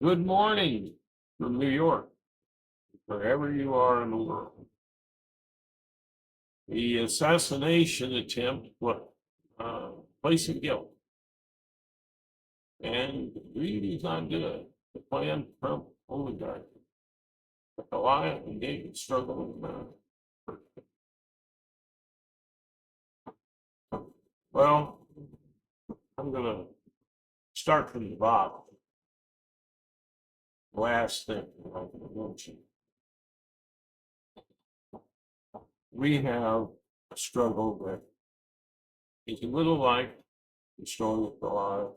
Good morning from New York, wherever you are in the world. The assassination attempt was placing guilt, and really not good. The plan Trump oligarchy, the Goliath and David struggle. Well, I'm going to start from the bottom. Last thing I mention. We have a struggle that is a little like the story of Goliath,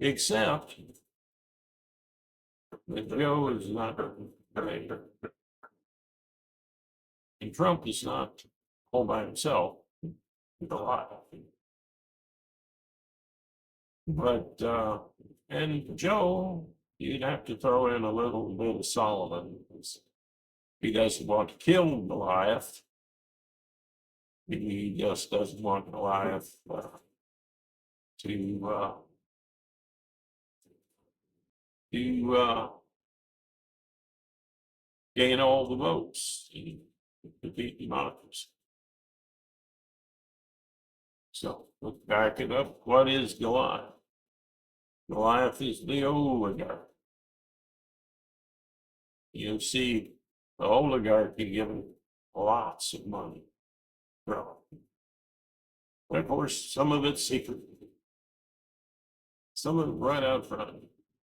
except that Joe is not great, and Trump is not all by himself. Goliath. But and Joe, you'd have to throw in a little bit of Solomon. He doesn't want to kill Goliath. He just doesn't want Goliath to gain all the votes to defeat democracy. So let's back it up. What is Goliath? Goliath is the oligarch. You see the oligarchy giving lots of money. Of course, some of it's secret. Some of it right out front.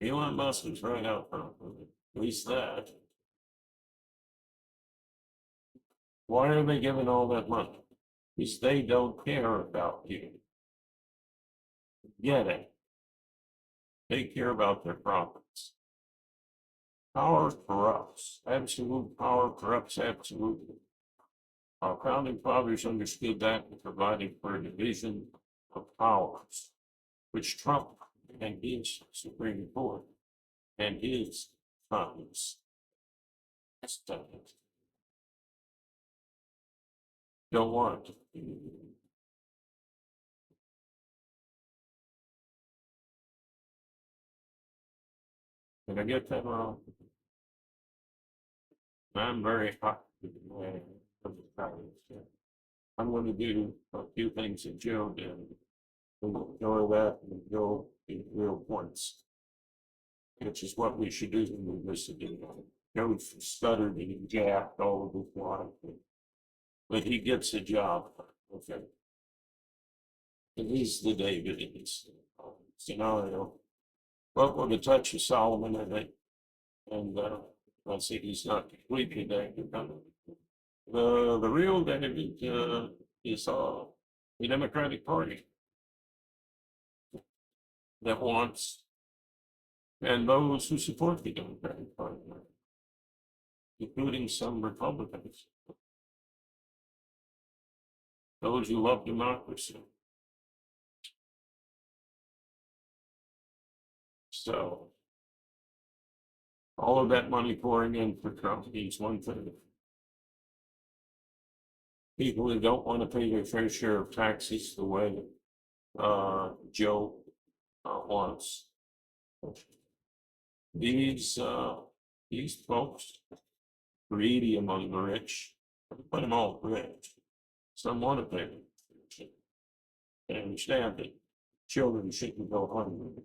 Elon Musk is right out front. At least that. Why are they giving all that money? Because they don't care about you. Get it? They care about their profits. Power corrupts. Absolute power corrupts absolutely. Our founding fathers understood that in providing for a division of powers, which Trump and his Supreme Court and his Congress don't want. Did I get that wrong? I'm very hot. I'm going to do a few things that Joe did. We'll ignore that and go to real points, which is what we should do when we listen to Joe stuttered and jacked all of his life, but he gets a job. Okay. And he's the David in this scenario. But with a touch of Solomon in it, and I'll say he's not completely David. The real David is the Democratic Party that wants, and those who support the Democratic Party, including some Republicans, those who love democracy. So all of that money pouring in for Trump means one thing. People who don't want to pay their fair share of taxes the way Joe wants. These folks, greedy among the rich, put them all rich. Some want to pay them. I understand that children shouldn't go hungry,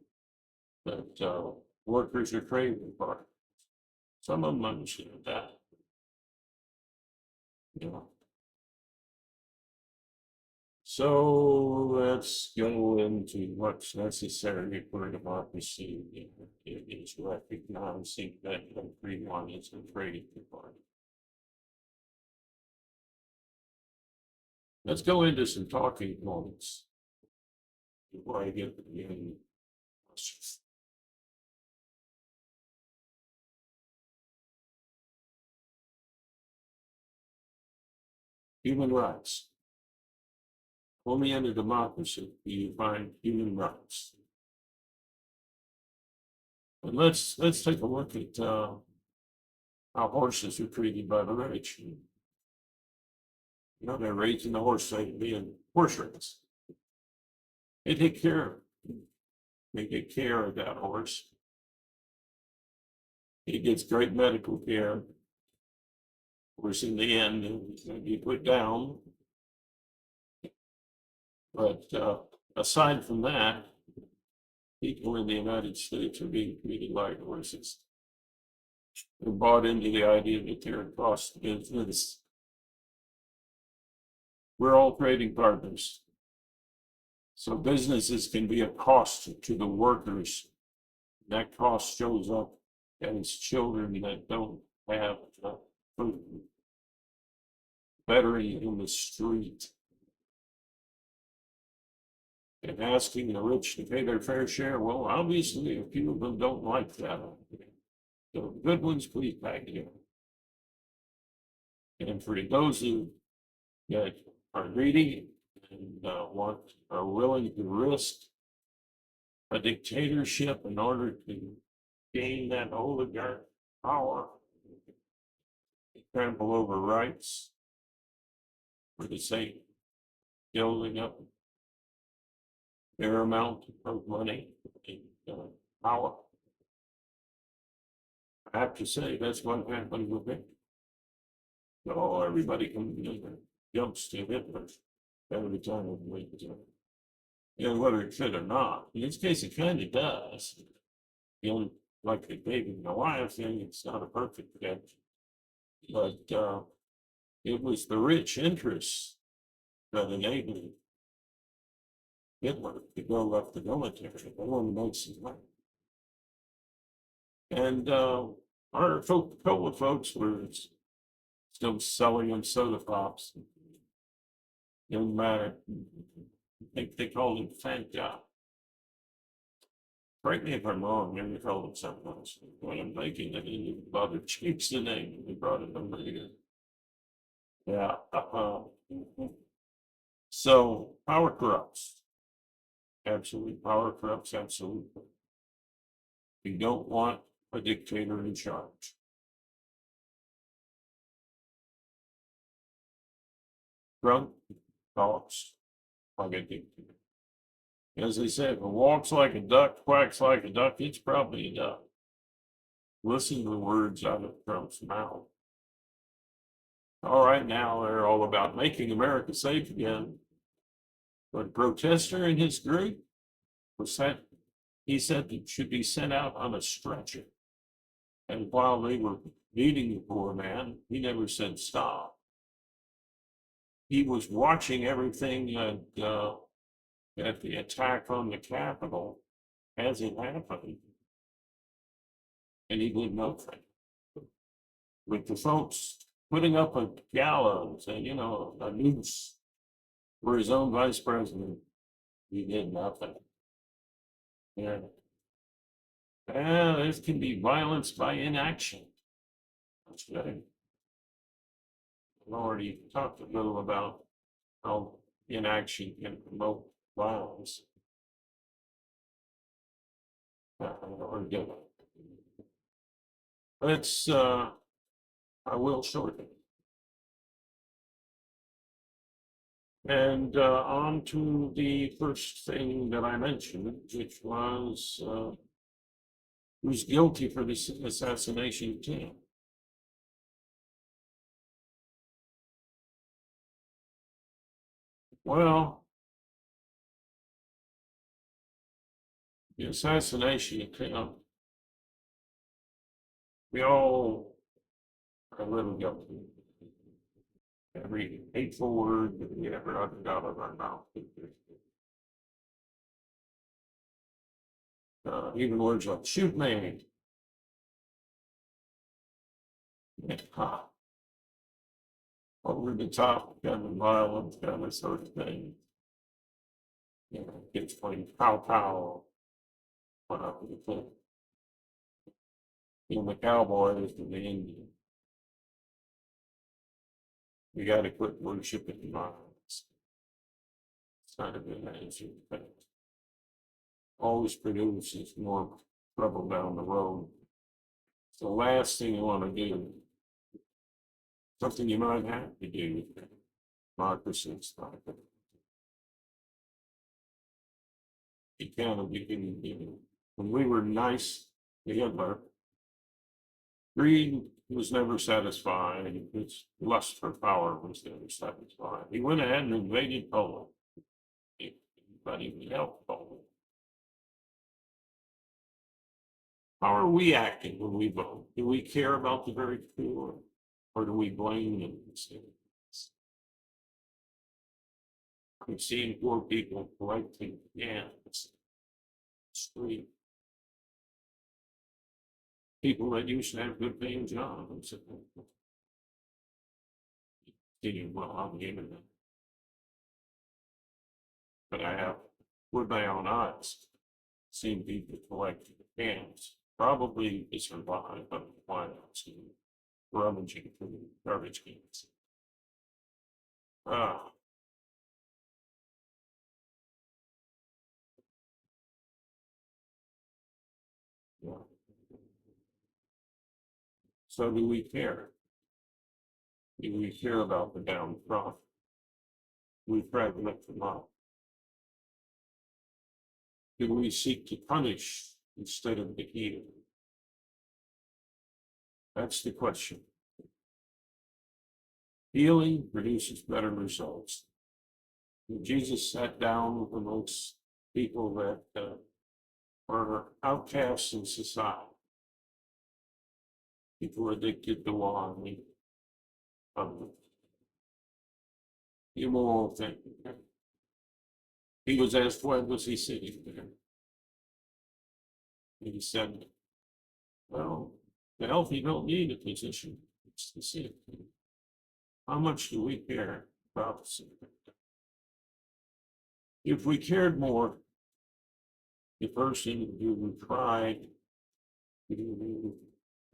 but workers are craving for it. Some of them understand that. You know. So let's go into what's necessary for democracy. It is recognizing that everyone is a trading party. Let's go into some talking points before I get to the end. Human rights. Only in a democracy do you find human rights. And let's take a look at how horses are treated by the rich. You know, they're raising the horse safely in horse race. They take care of it. They get care of that horse. He gets great medical care. Of course, in the end, he's going to be put down. But aside from that, people in the United States are being treated like horses. They're bought into the idea that they're a cost business. We're all trading partners. So businesses can be a cost to the workers. That cost shows up as children that don't have food, bettering in the street, and asking the rich to pay their fair share. Well, obviously, a few of them don't like that. So good ones, please back here. And for those that are greedy and are willing to risk a dictatorship in order to gain that oligarch power, trample over rights for the sake of building up their amount of money and power. I have to say, that's what happened with it. So everybody jumps to Hitler every time it wakes up. Whether it should or not. In this case, it kind of does. Like the David and Goliath thing, it's not a perfect catch. But it was the rich interests that enabled Hitler to build up the military. They want to make some money. And our Coca-Cola folks were still selling them soda pops. Didn't matter. I think they called it Fanta. Correct me if I'm wrong, maybe they called it something else. When I'm making it, they bother change the name. They brought it over here. Yeah. So power corrupts. Absolutely. Power corrupts, absolutely. We don't want a dictator in charge. Drunk talks like a dictator. As they say, if it walks like a duck, quacks like a duck, it's probably a duck. Listen to the words out of Trump's mouth. All right, now they're all about making America safe again. But a protester in his group was sent, he said it should be sent out on a stretcher. And while they were beating the poor man, he never said stop. He was watching everything at the attack on the Capitol as it happened. And he did nothing. With the folks putting up a gallows and, a noose for his own vice president, he did nothing. Yeah. This can be violence by inaction. That's good. I've already talked a little about how inaction can promote violence. Let's, I will shorten. And on to the first thing that I mentioned, which was who's guilty for this assassination attempt. Well, the assassination attempt, we all are a little guilty. Every hateful word that we ever uttered out of our mouth. Even words like shoot me. Over the top, kind of violent, kind of sort of thing. Kids playing pow pow. Whatever the thing. The Cowboys and the Indians. We got to quit worshiping violence. It's not a good answer. But always produces more trouble down the road. It's the last thing you want to do. Something you might have to do. Democracy is not good. You can't, when we were nice to Hitler, greed was never satisfied. His lust for power was never satisfied. He went ahead and invaded Poland. But he helped Poland. How are we acting when we vote? Do we care about the very poor, or do we blame them? I've seen poor people collecting cans, street. People that used to have good paying jobs. Well, I'm giving them. But I have, with my own eyes, seen people collecting cans, probably to survive, but why not? Rummaging through garbage cans. Ah. Yeah. So do we care? Do we care about the downtrodden? Do we try to lift them up? Do we seek to punish instead of to heal? That's the question. Healing produces better results. When Jesus sat down amongst people that are outcasts in society, people addicted to wine, immoral thing. He was asked, why was he sitting there? And he said, well, the healthy don't need a physician, it's the sick. How much do we care about the sick? If we cared more, the person who tried to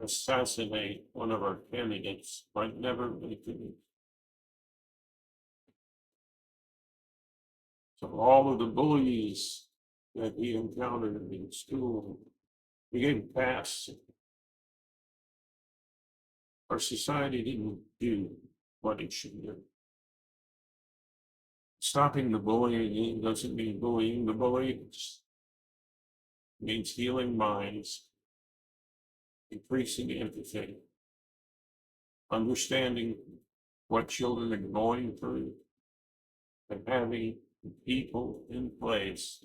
assassinate one of our candidates might never make it. So all of the bullies that he encountered in school, we gave pass. Our society didn't do what it should do. Stopping the bullying doesn't mean bullying the bullies. It means healing minds, increasing empathy, understanding what children are going through, and having people in place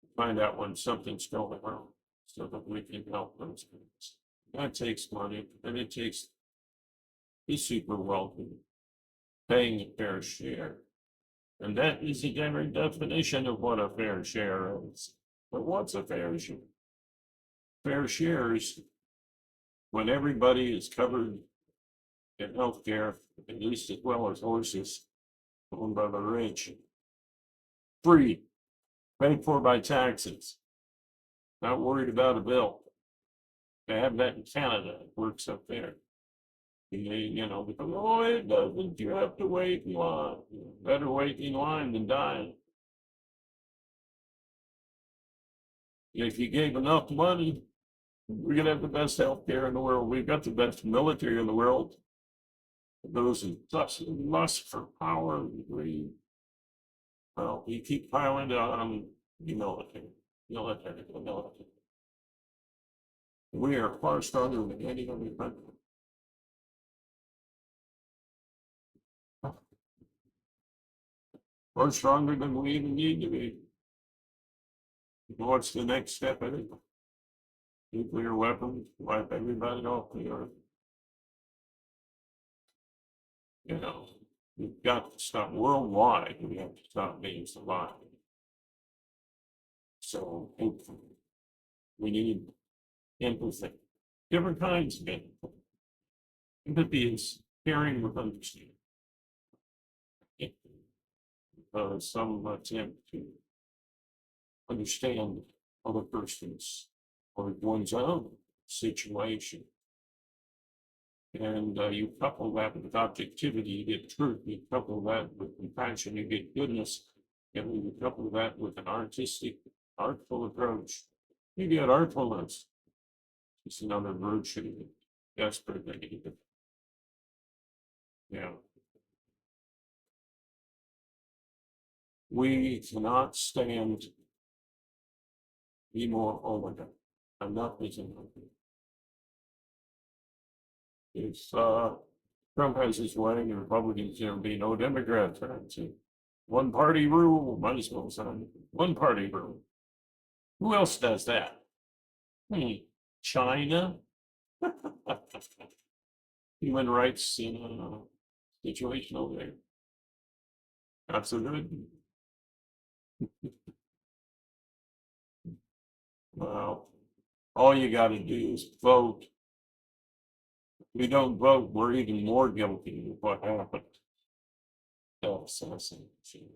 to find out when something's going wrong so that we can help those kids. That takes money, and it takes the super wealthy paying a fair share. And that is the very definition of what a fair share is. But what's a fair share? Fair share is when everybody is covered in healthcare, at least as well as horses owned by the rich. Free, paid for by taxes, not worried about a bill. They have that in Canada, it works up there. Because, oh, it doesn't, you have to wait in line. Better wait in line than dying. If you gave enough money, we're gonna have the best healthcare in the world. We've got the best military in the world. Those who lust for power and greed, well, you keep piling on military. We are far stronger than any other country. Far stronger than we even need to be. What's the next step in it? Nuclear weapons, wipe everybody off the earth. We've got to stop worldwide. We have to stop being survived. So we need empathy, different kinds of empathy. Empathy is caring with understanding. Some attempt to understand other person's or one's own situation. And you couple that with objectivity, you get truth. You couple that with compassion, you get goodness. And you couple that with an artful approach, you get artfulness. It's another virtue desperately needed. Yeah. We cannot stand Be more oligarch. Enough is enough. If Trump has his way, the Republicans, there'll be no Democrats. Right? One party rule, might as well sign one party rule. Who else does that? China? Human rights situation over there. Absolutely. Well, all you got to do is vote. If we don't vote, we're even more guilty of what happened. Assassination.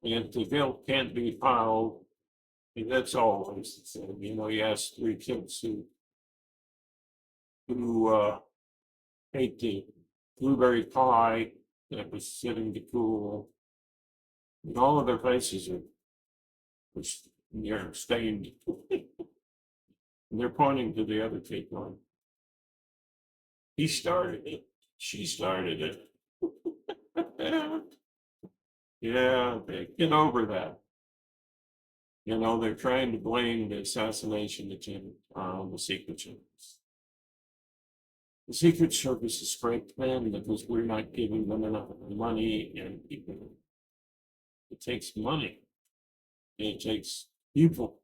If the bill can't be filed, that's always the same. You know, you ask three kids who ate the blueberry pie that was sitting to cool, and all of their faces are they're stained. And they're pointing to the other kid going, he started it, she started it. Yeah, get over that. You know, they're trying to blame the assassination attempt on the Secret Service. The Secret Service is scraped thin because we're not giving them enough money and people. It takes money. It takes people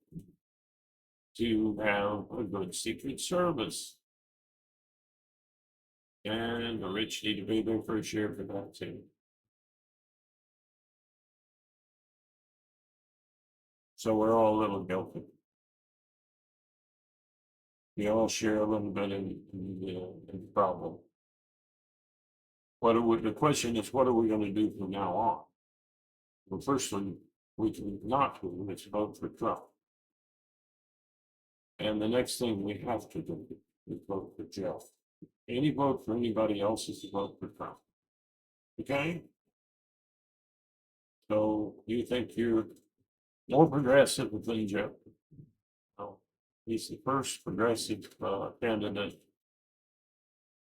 to have a good Secret Service. And the rich need to pay their fair share for that too. So we're all a little guilty. We all share a little bit in the problem. The question is, what are we going to do from now on? Well, firstly, we can not do is vote for Trump. And the next thing we have to do is vote for Joe. Any vote for anybody else is a vote for Trump. Okay? So you think you're more progressive than Joe? No. He's the first progressive candidate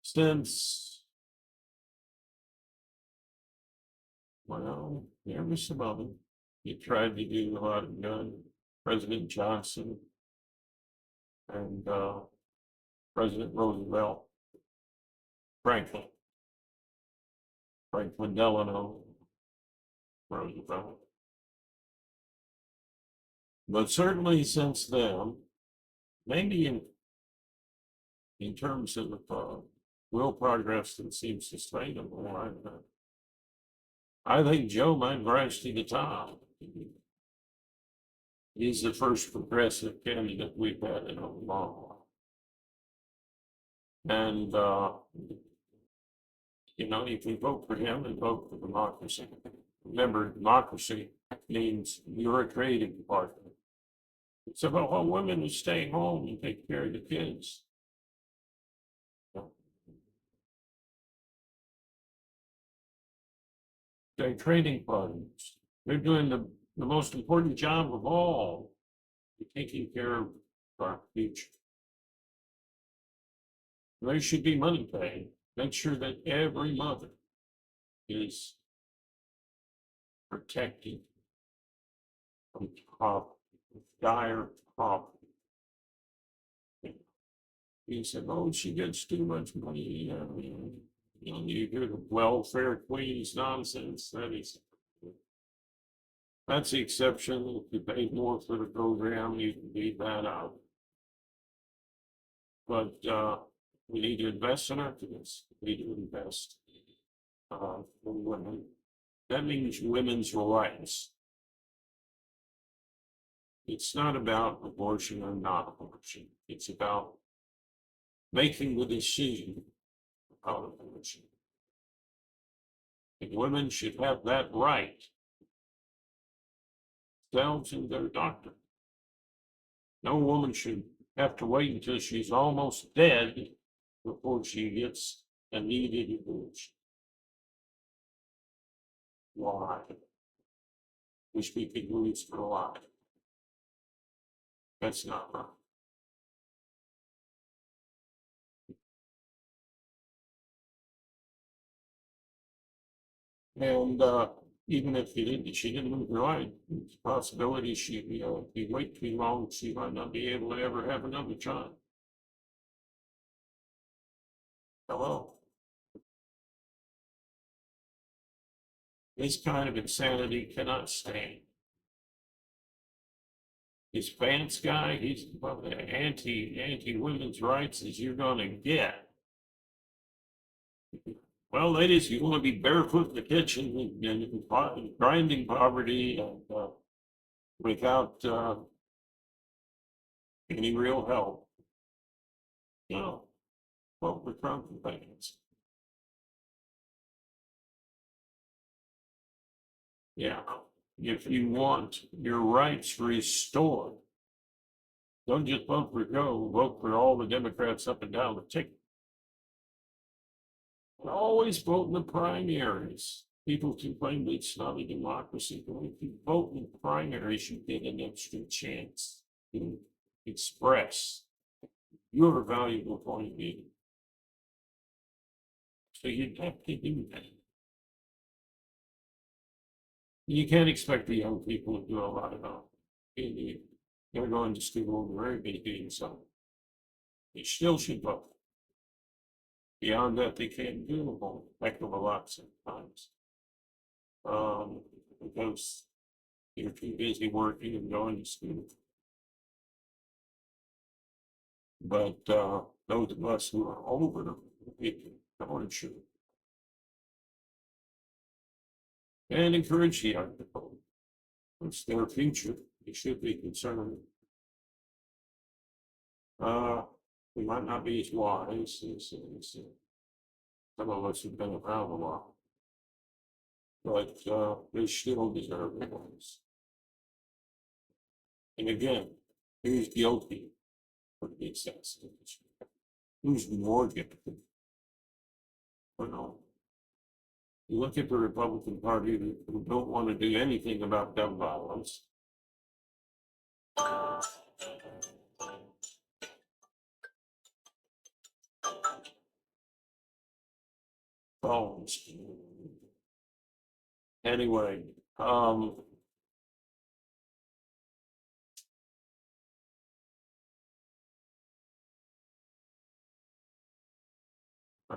since, well, there was some of them. He tried to do a lot of good. President Johnson and President Roosevelt, Franklin Delano Roosevelt. But certainly since then, maybe in terms of real progress that seems sustainable, I think Joe might rise to the top. He's the first progressive candidate we've had in a long while. And, you know, you can vote for him and vote for democracy. Remember, democracy means you're a creative partner. It's about how women will stay home and take care of the kids. They're trading partners. They're doing the most important job of all, taking care of our future. There should be money paid. Make sure that every mother is protected from dire poverty. He said, "Oh, she gets too much money." You know, you hear the welfare queen's nonsense. That's the exception. If you pay more for the program, you can leave that out. But we need to invest in our kids. We need to invest in women. That means women's rights. It's not about abortion or not abortion. It's about making the decision about abortion. And women should have that right. Themselves and their doctor. No woman should have to wait until she's almost dead before she gets a needed abortion. Why? We speak English for a lot. That's not right. And even if she didn't lose her life, it's a possibility she, if you wait too long, she might not be able to ever have another child. Hello? This kind of insanity cannot stand. This Vance guy, he's about the anti women's rights as you're gonna get. Well, ladies, you want to be barefoot in the kitchen and grinding poverty and without any real help. No, vote for Trump and Vance. Yeah, if you want your rights restored, don't just vote for Joe, vote for all the Democrats up and down the ticket. And always vote in the primaries. People complain that it's not a democracy, but if you vote in the primaries, you get an extra chance to express your valuable point of view. So you'd have to do that. You can't expect the young people to do a lot of it. They're going to school, they're going to be doing something. They still should vote. Beyond that, they can't do a whole heck of a lot sometimes. Because you're too busy working and going to school. But those of us who are older, people don't should. And encourage the young to vote. It's their future. They should be concerned. We might not be as wise as some of us who've been around a while, but they still deserve a voice. And again, who's guilty for the assassination? Who's more guilty? Well, you look at the Republican Party who don't want to do anything about gun violence. Phones. Anyway, I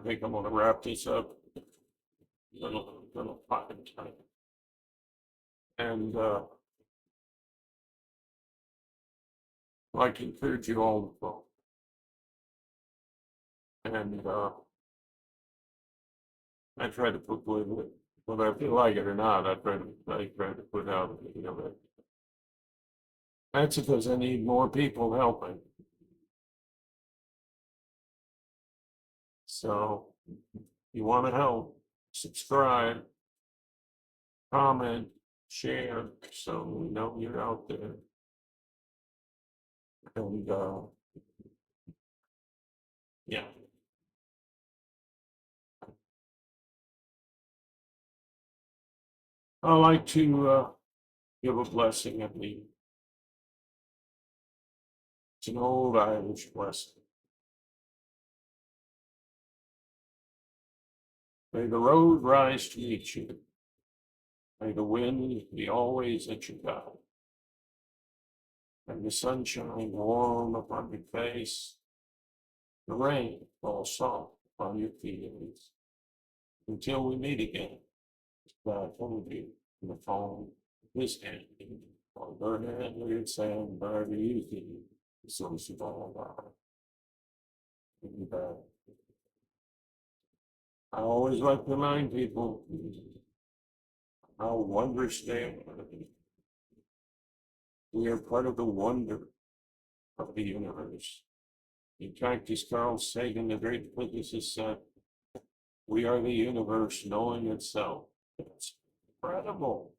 think I'm going to wrap this up. Little pocket time. And I'd like to encourage you all to vote. And I try to put with it, whether I feel like it or not, I try to put out, that's because I need more people helping. So you want to help, subscribe, comment, share, so we know you're out there. And yeah. I like to give a blessing at the. It's an old Irish blessing. May the road rise to meet you. May the wind be always at your back. And the sunshine warm upon your face. The rain fall soft upon your feelings. Until we meet again, God hold you in the palm of his hand. On her hand, weird sand, wherever you can, the source of all our. And I always like to remind people how wondrous they are. We are part of the wonder of the universe. In fact, as Carl Sagan, the great physicist, said, we are the universe knowing itself. It's incredible.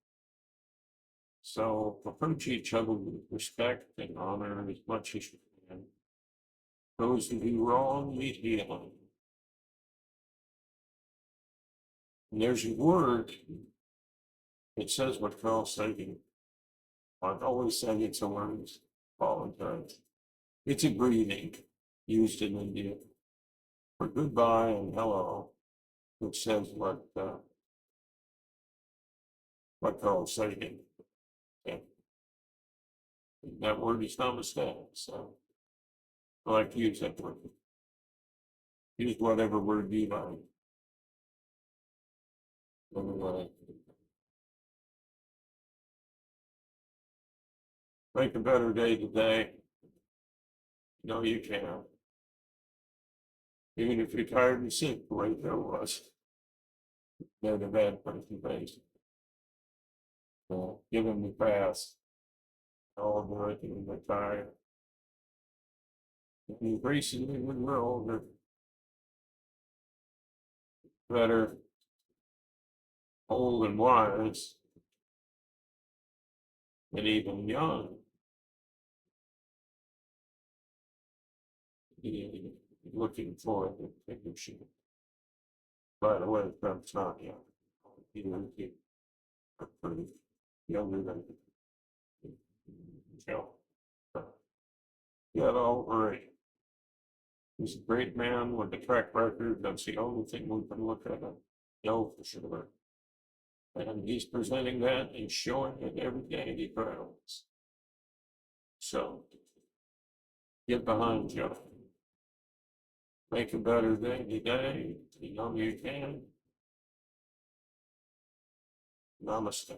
So approach each other with respect and honor as much as you can. Those who do wrong need healing. And there's a word that says what Carl Sagan. I've always said it's a word. Apologize. It's a greeting used in India for goodbye and hello, which says what what Carl saying. And that word is not a mistake, so I like to use that word. Use whatever word you like. Anyway, make a better day today. You know you can. Even if you're tired and sick, the way Joe was. They're the bad person face. Give him the pass. All the way to the tired. Increasingly when we're older, better, old and wise, and even young. Looking for the picture. By the way, Trump's not young. He was pretty younger than Joe. Yeah, all right. He's a great man with a track record. That's the only thing we can look at him. No, for sure. And he's presenting that and showing it every day he travels. So get behind Joe. Make a better day today. You know you can. Namaste.